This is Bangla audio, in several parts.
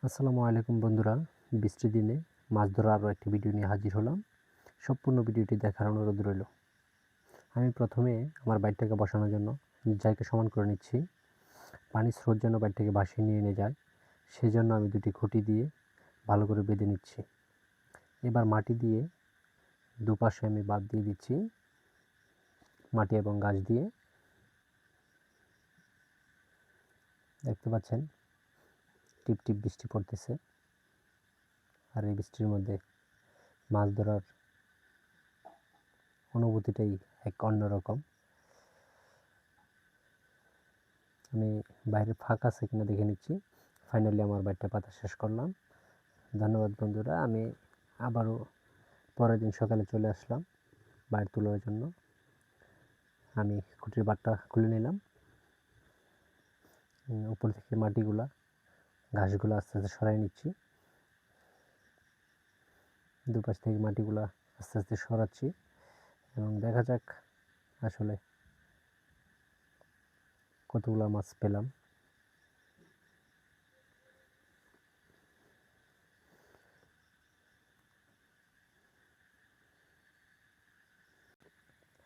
আসসালামু আলাইকুম বন্ধুরা, বৃষ্টির দিনে মাছ ধরার আরও একটি ভিডিও নিয়ে হাজির হলাম। সম্পূর্ণ ভিডিওটি দেখার অনুরোধ রইল। আমি প্রথমে আমার বাইকটাকে বসানোর জন্য জায়গা সমান করে নিচ্ছি। পানির স্রোত যেন বাইকটাকে ভাসিয়ে নিয়ে যায়, সেজন্য আমি দুটি খুঁটি দিয়ে ভালো করে বেঁধে নিচ্ছি। এবার মাটি দিয়ে দুপাশে আমি বাদ দিয়ে দিচ্ছি, মাটি এবং গাছ দিয়ে। দেখতে পাচ্ছেন টিপ টিপ বৃষ্টি পড়তেছে, আর এই বৃষ্টির মধ্যে মাছ ধরার অনুভূতিটাই এক অন্যরকম। আমি বাইরে ফাঁকা আছে কিনা দেখে নিচ্ছি। ফাইনালি আমার বাইকটা পাতা শেষ করলাম। ধন্যবাদ বন্ধুরা। আমি আবারও পরের দিন সকালে চলে আসলাম বাইর তোলার জন্য। আমি খুঁটির বাটটা খুলে নিলাম। উপর থেকে মাটিগুলা, ঘাসগুলো আস্তে আস্তে সরাই নিচ্ছি। দুপাশ থেকে মাটিগুলা আস্তে আস্তে সরাচ্ছি এবং দেখা যাক আসলে কতগুলো মাছ পেলাম।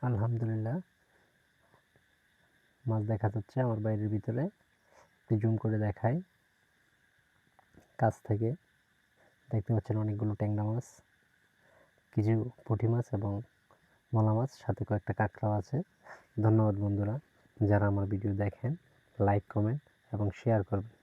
আলহামদুলিল্লাহ, মাছ দেখা যাচ্ছে আমার বাইরের ভিতরে। একটু জুম করে দেখাই। কাছ থেকে দেখতে পাচ্ছেন অনেকগুলো ট্যাংরা মাছ, কিছু পুঁটি মাছ এবং মলা মাছ, সাথে কয়েকটা কাঁকড়াও আছে। ধন্যবাদ বন্ধুরা, যারা আমার ভিডিও দেখেন। লাইক, কমেন্ট এবং শেয়ার করবেন।